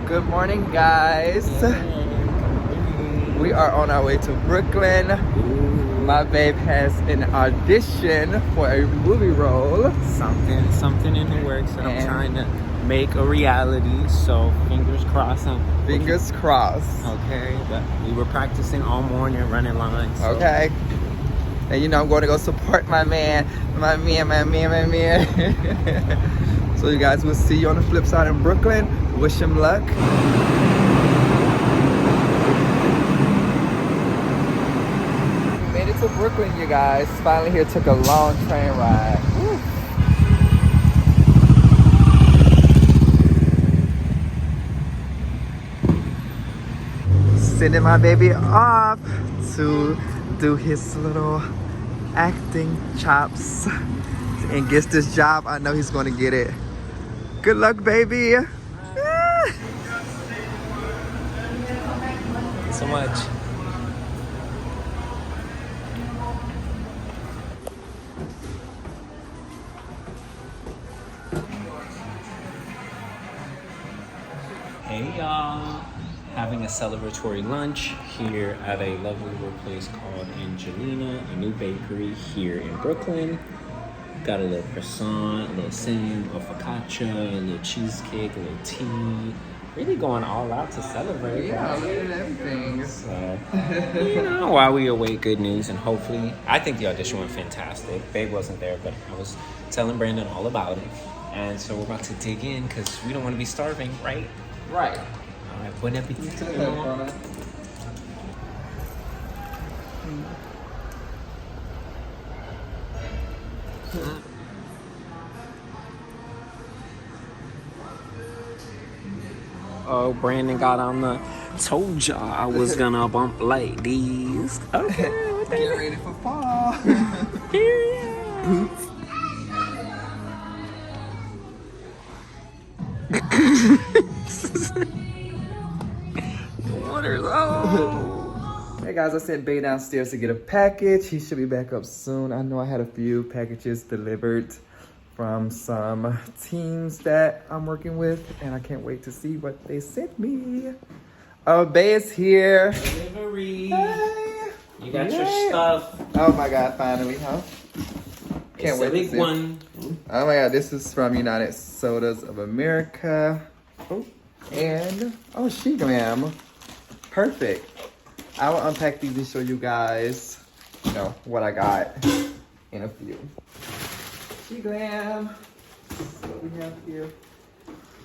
Good morning, guys. We are on our way to Brooklyn. My babe has an audition for a movie role. Something in the works that I'm trying to make a reality. So fingers crossed. Fingers crossed. Okay, but we were practicing all morning, running lines. So. Okay. And you know I'm going to go support my man. So you guys, we'll see you on the flip side in Brooklyn. Wish him luck. We made it to Brooklyn, you guys. Finally here, took a long train ride. Woo. Sending my baby off to do his little acting chops and gets this job. I know he's going to get it. Good luck, baby. So much. Hey y'all, having a celebratory lunch here at a lovely little place called Angelina, a new bakery here in Brooklyn. Got a little croissant, a little sim, a focaccia, a little cheesecake, a little tea. Really going all out to celebrate. Yeah, look at everything. So, you know, while we await good news and hopefully, I think the audition went fantastic. Babe wasn't there, but I was telling Brandon all about it. And so we're about to dig in because we don't want to be starving, right? Right. All right, bon appetit. Oh, Brandon got on the. Told y'all I was gonna bump like these. Okay, what Get ready for fall. Period. The water's off. Hey guys, I sent Bay downstairs to get a package. He should be back up soon. I know I had a few packages delivered from some teams that I'm working with, and I can't wait to see what they sent me. Oh, Bay is here. Delivery. Hey. You got your stuff. Oh my God, finally, huh? Can't wait to see one. Oh my God, this is from United Sodas of America. Oh, and, oh, She Glam. Perfect. I will unpack these and show you guys, you know, what I got in a few. She Glam. This is what we have here.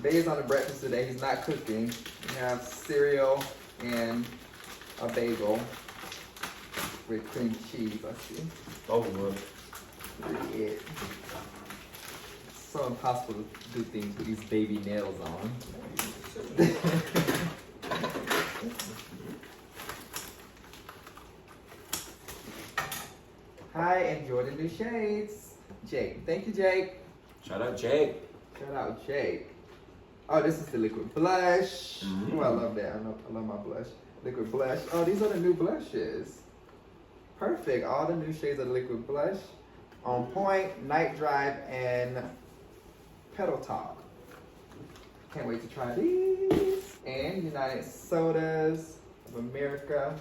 Bay's on the breakfast today. He's not cooking. We have cereal and a bagel with cream cheese, I see. Oh, look. Yeah. It's so impossible to do things with these baby nails on. Hi, enjoy the new shades. Jake. Thank you, Jake. Shout out Jake. Shout out Jake. Oh, this is the liquid blush. Oh, I love that. I love my blush. Liquid blush. Oh, these are the new blushes. Perfect. All the new shades of liquid blush. On Point, Night Drive, and Pedal Talk. Can't wait to try these. And United Sodas of America.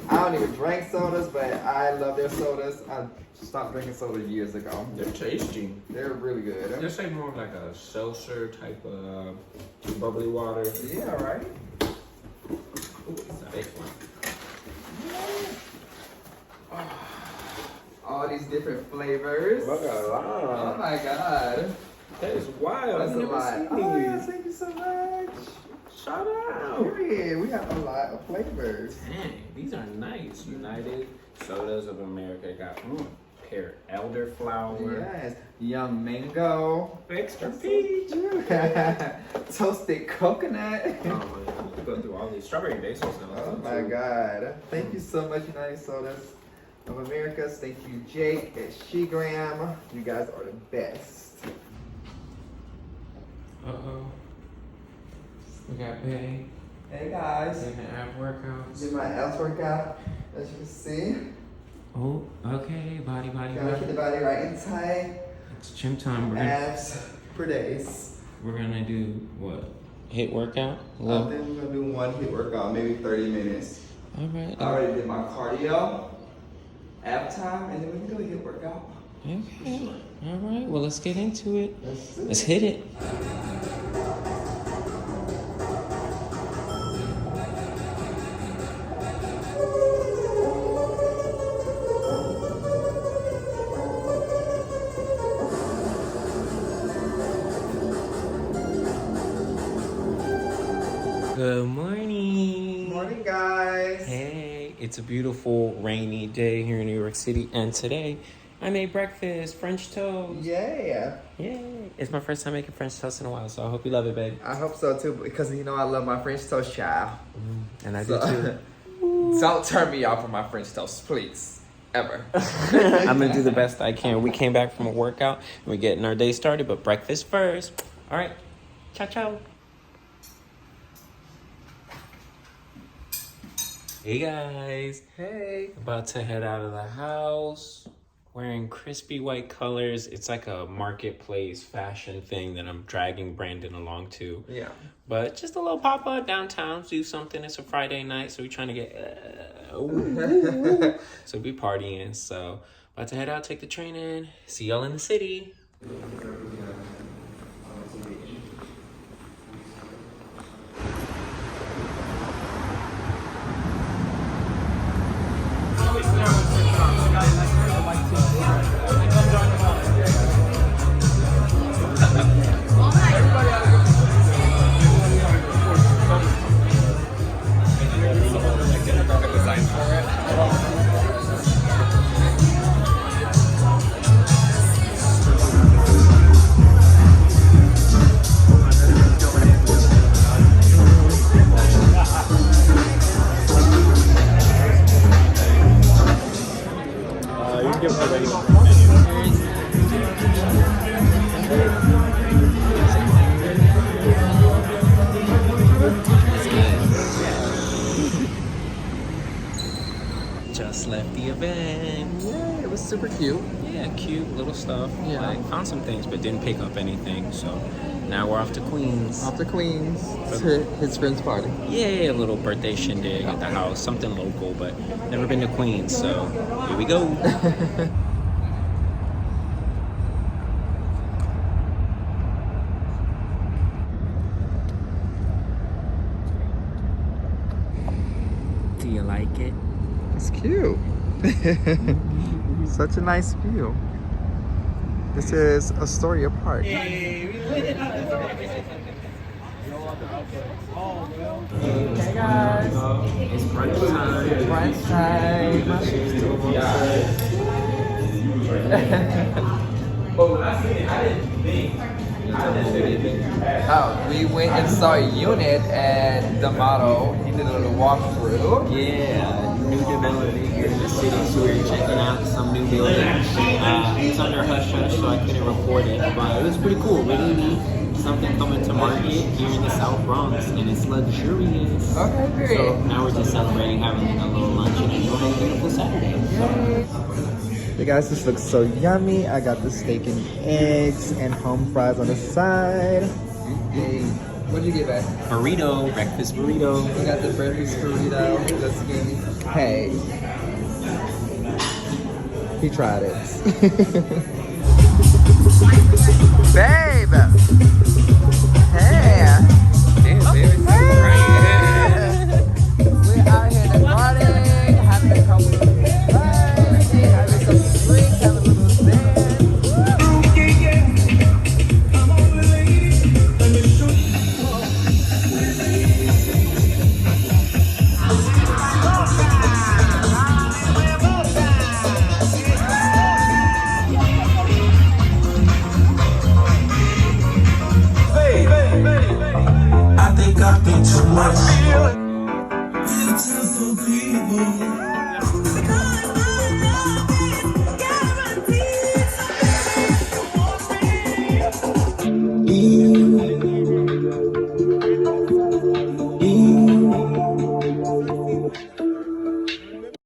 I don't even drink sodas, but I love their sodas. I stopped drinking soda years ago. They're tasty. They're really good. They're like more like a seltzer type of bubbly water. Yeah, right? Ooh, it's a big one. All these different flavors. Look at that. Oh my God. That is wild. That's I've a never lot. seen Oh yeah, these. thank you so much. Shout out. Period. We have a lot of flavors. Dang, these are nice. United Sodas of America got pear elderflower. Yes. Young mango. Extra peach. Toasted coconut. Oh my God. We go through all these strawberry basil stuff. Oh my God. Thank you so much, United Sodas of America. Thank you, Jake at Shegram. You guys are the best. Uh-oh. We got Bay. Hey guys. Doing the ab workouts. Did my abs workout, as you can see. Oh, okay. Body. Gotta keep the body right and tight. It's gym time, bro. Abs for days. We're gonna do what? HIIT workout? I think we're gonna do one HIIT workout, maybe 30 minutes. All right. I already did my cardio, ab time, and then we can do a HIIT workout. Okay. All right. Well, let's get into it. Let's hit it. Good morning. Morning, guys. Hey, it's a beautiful rainy day here in New York City, and today I made breakfast, French toast. Yeah. Yay! It's my first time making French toast in a while, so I hope you love it, babe. I hope so too, because you know I love my French toast, child. And I do too. Don't turn me off from my French toast, please. Ever. I'm gonna do the best I can. We came back from a workout and we're getting our day started, but breakfast first. All right. Ciao, ciao. Hey guys. Hey. About to head out of the house. Wearing crispy white colors. It's like a marketplace fashion thing that I'm dragging Brandon along to. Yeah. But just a little pop-up downtown, do something. It's a Friday night, so we're trying to get... so we partying. So about to head out, take the train in. See y'all in the city. Just left the event. Yeah, it was super cute. Yeah, cute little stuff. Yeah. Like, found some things, but didn't pick up anything. So now we're off to Queens. Off to Queens to his friend's party. Yeah, a little birthday shindig at the house. Something local, but never been to Queens. So here we go. Do you like it? It's cute. Such a nice view. This is Astoria Park. Hey guys. It's brunch time. Brunch time. Oh, we went and saw a unit at the model. He did a little walkthrough. Yeah, new development here in the city, so we're checking out some new building. It's under hush hush, so I couldn't record it, but it was pretty cool. Really neat. Something coming to market here in the South Bronx, and it's luxurious. Okay, great. So now we're just celebrating, having a little lunch, and enjoying a beautiful Saturday. Hey guys, this looks so yummy. I got the steak and eggs and home fries on the side. Hey, what did you get back? Burrito, breakfast burrito. We got the breakfast burrito. Let's get. Hey, he tried it. Babe. Hey. Damn, baby. We're out here in the garden, having a couple of fun, having some drinks, having a little dance. I think I've been too much. Beautiful people.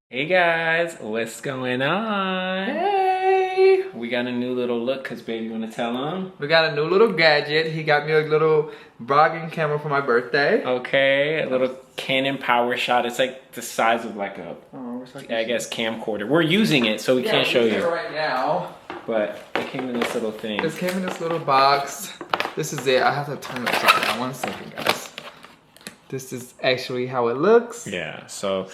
Hey guys, what's going on? Hey! We got a new little look because baby, you want to tell them? We got a new little gadget. He got me a little vlogging camera for my birthday. Okay, a little Canon power shot. It's like the size of like a, I guess, camcorder. We're using it, so we can't show you right now. But it came in this little thing. This came in this little box. This is it. I have to turn it upside down. 1 second, guys. This is actually how it looks. Yeah, so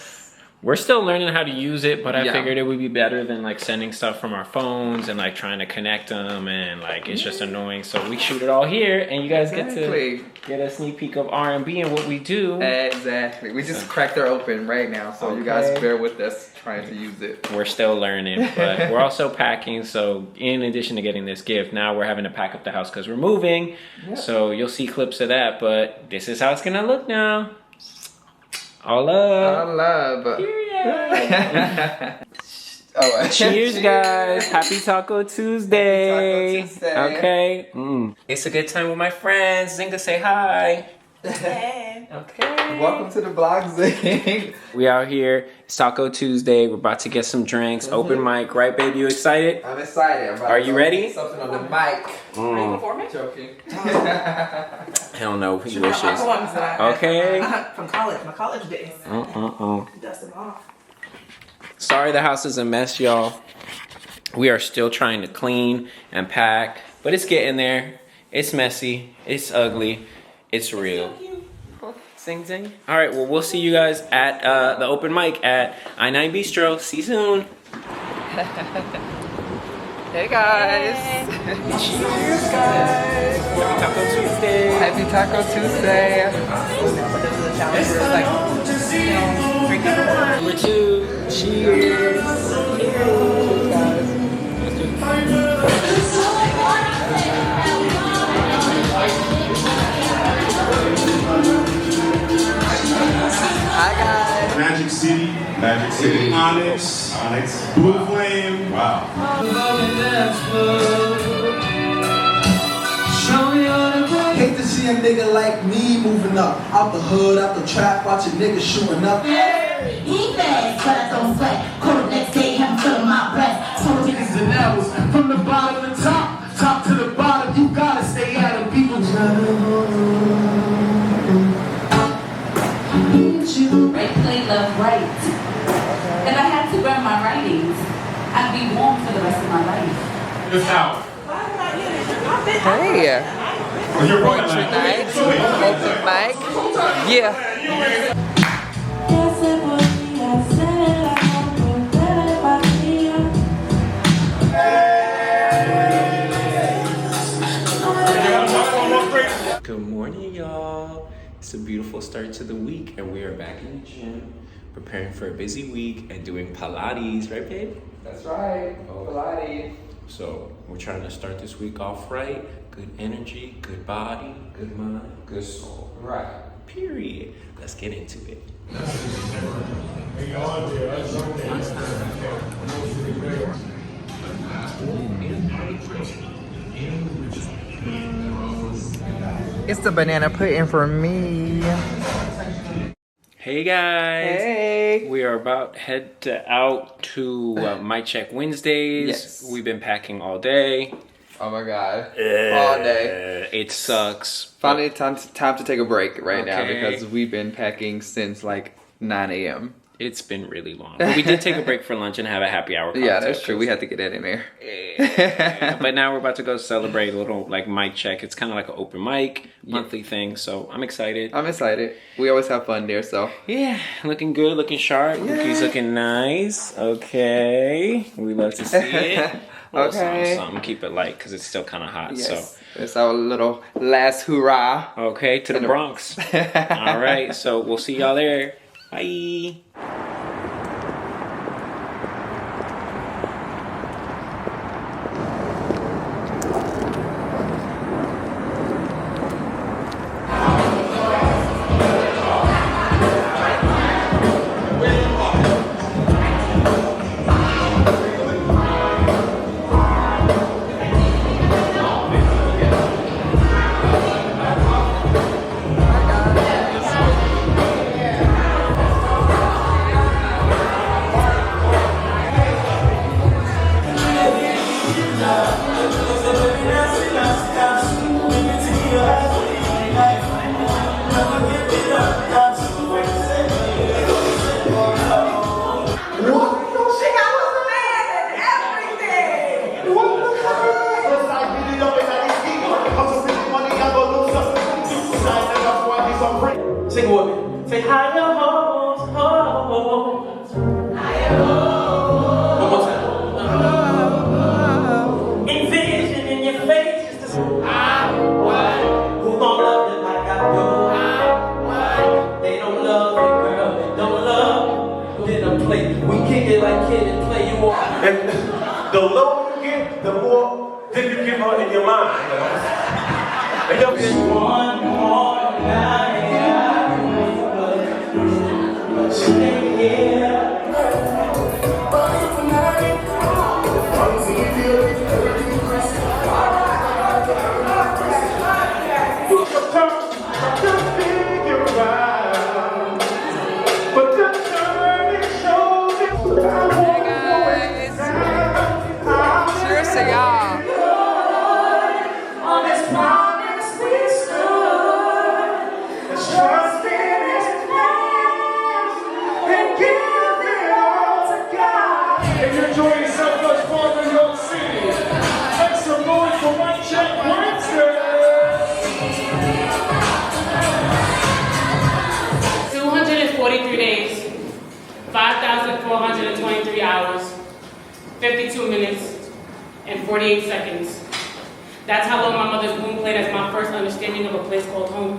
we're still learning how to use it, but I figured it would be better than like sending stuff from our phones and like trying to connect them, and like it's just annoying. So we shoot it all here, and you guys get to get a sneak peek of R&B and what we do. Exactly. We just cracked her open right now, so you guys bear with us trying to use it. We're still learning, but we're also packing. So in addition to getting this gift, now we're having to pack up the house because we're moving. Yep. So you'll see clips of that, but this is how it's gonna look now. All love. All love. Oh, cheers, guys. Happy Taco Tuesday. Happy Taco Tuesday. Okay. It's a good time with my friends. Zinga, say hi. Hey. Okay. Welcome to the vlog, Zing. We out here. It's Taco Tuesday. We're about to get some drinks. Open mic, right, baby? You excited? I'm excited. Are you ready? Something on the mic. Are you before me? Joking. Hell no. He wishes. Okay. Okay. From college, my college days. Dust them off. Sorry the house is a mess, y'all. We are still trying to clean and pack, but it's getting there. It's messy. It's ugly. It's real. Zing zing. All right, well, we'll see you guys at the open mic at iNine Bistro. See you soon. Hey guys. Cheers, guys. Happy Taco Tuesday. Happy Taco Tuesday. This is a challenge where it's like, drink number one. Number 2. Cheers. Cheers, guys. Hi guys. Magic City, Onyx, Blue Flame. Wow. Hate to see a nigga like me moving up. Out the hood, out the trap, watching niggas shooting up. He fast, but I don't sweat. Cold next day, I'm filling my breath. Some niggas and apples, from the bottom to top, top to the bottom, you gotta stay out of people's Right, play, left, right. If I had to burn my writings, I'd be warm for the rest of my life. It's out. Hey. Oh, you're Poetry night. Open mic. Yeah. Good morning, y'all. It's a beautiful start to the week, and we are back in the gym, preparing for a busy week and doing Pilates, right, babe? That's right. Pilates. So we're trying to start this week off right. Good energy, good body, good mind, good soul. Right. Period. Let's get into it. It's the banana pudding for me. Hey guys. Hey. We are about to head out to Mic Check Wednesdays. Yes. We've been packing all day. Oh my god. All day. It sucks. Finally time to take a break right now Okay. because we've been packing since like 9 a.m. It's been really long. But we did take a break for lunch and have a happy hour. Yeah, that's true. We had to get that in there. But now we're about to go celebrate a little like mic check. It's kind of like an open mic monthly thing. So I'm excited. I'm excited. We always have fun there, so. Yeah, looking good, looking sharp. Cookie's looking nice. Okay. We love to see it. Okay. Something. Keep it light because it's still kind of hot. Yes. So. It's our little last hurrah. Okay, to the Bronx. All right, so we'll see y'all there. Bye. Sing with me. Say higher hopes, hopes. Higher hopes. One more time. Envision in your face just to I what? Who gon' love you like I do? I what? They don't love you, girl. They don't love you. Then I play. We kick it like kid and play you off. And the lower you get, the more then you give her in your mind. And you'll be one more night. Cheers to y'all. Enjoy yourself thus far in your city. Make some noise for Mic Check Wednesday. 243 days, 5,423 hours, 52 minutes, and 48 seconds. That's how long my mother's womb played as my first understanding of a place called home.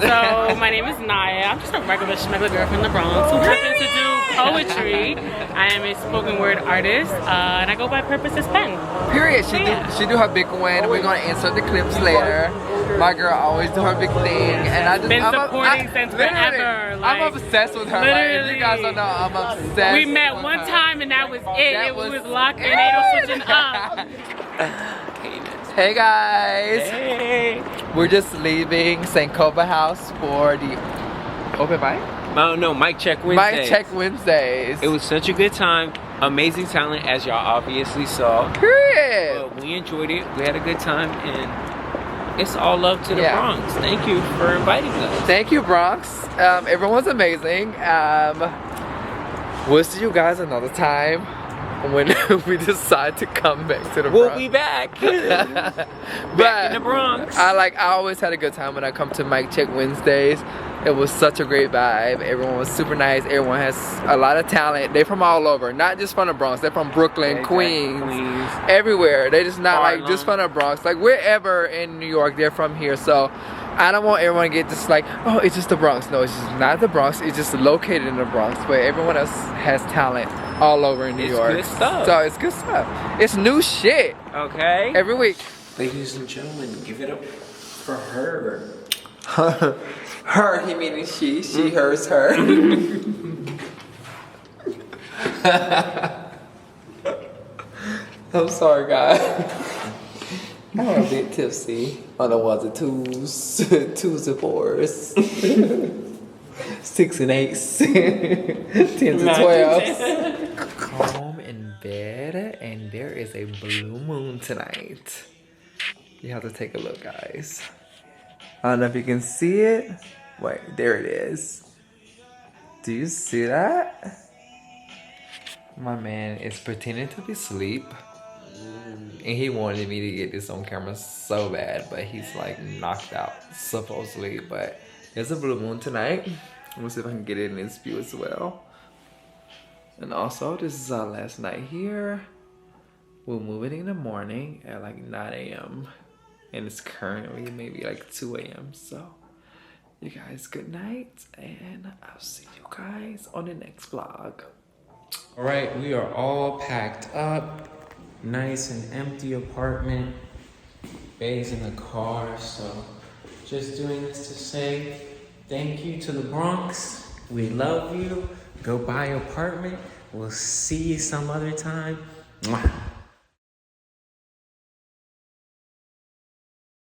So my name is Naya. I'm just a regular schmeggler girl from the Bronx who happens to do poetry. I am a spoken word artist, and I go by Purpose as Pen. Period. She do her big one. We're gonna insert the clips later. My girl always do her big thing, and I just Been supporting since forever. I'm obsessed with her. Like, if you guys don't know, I'm obsessed. We met with one her. time, and that was it. That It was was locked in. Ain't no switching up. Hey guys. Hey. We're just leaving Sankofa House for the open mic. No, Mic Check Wednesday. Mic Check Wednesdays. It was such a good time. Amazing talent, as y'all obviously saw. Period. But we enjoyed it. We had a good time, and it's all love to the Bronx. Thank you for inviting us. Thank you, Bronx. Everyone's amazing. We'll see you guys another time when we decide to come back to the Bronx. We'll be back. Back in the Bronx. I always had a good time when I come to Mic Check Wednesdays. It was such a great vibe. Everyone was super nice. Everyone has a lot of talent. They're from all over, not just from the Bronx. They're from Brooklyn, Queens, everywhere. They just not like just from the Bronx. Like wherever in New York, they're from here. So I don't want everyone to get just like, oh, it's just the Bronx. No, it's just not the Bronx. It's just located in the Bronx. But everyone else has talent all over in New York. It's good stuff. So it's good stuff. It's new shit. Okay. Every week. Ladies and gentlemen, give it up for her. Her, he meaning she, hers, her. I'm sorry, guys. I'm a bit tipsy on the ones and twos, twos and fours, 6 and 8s, 10s and 12s. Home in bed, and there is a blue moon tonight. You have to take a look, guys. I don't know if you can see it. Wait, there it is. Do you see that? My man is pretending to be asleep. And he wanted me to get this on camera so bad, but he's like knocked out, supposedly. But there's a blue moon tonight. We'll see if I can get it in this view as well. And also, this is our last night here. We're moving in the morning at like 9 a.m. And it's currently maybe like 2 a.m. So, you guys, good night. And I'll see you guys on the next vlog. All right, we are all packed up. Nice and empty apartment. Bae's in the car, so just doing this to say thank you to the Bronx. We love you. Go buy an apartment. We'll see you some other time. Mwah.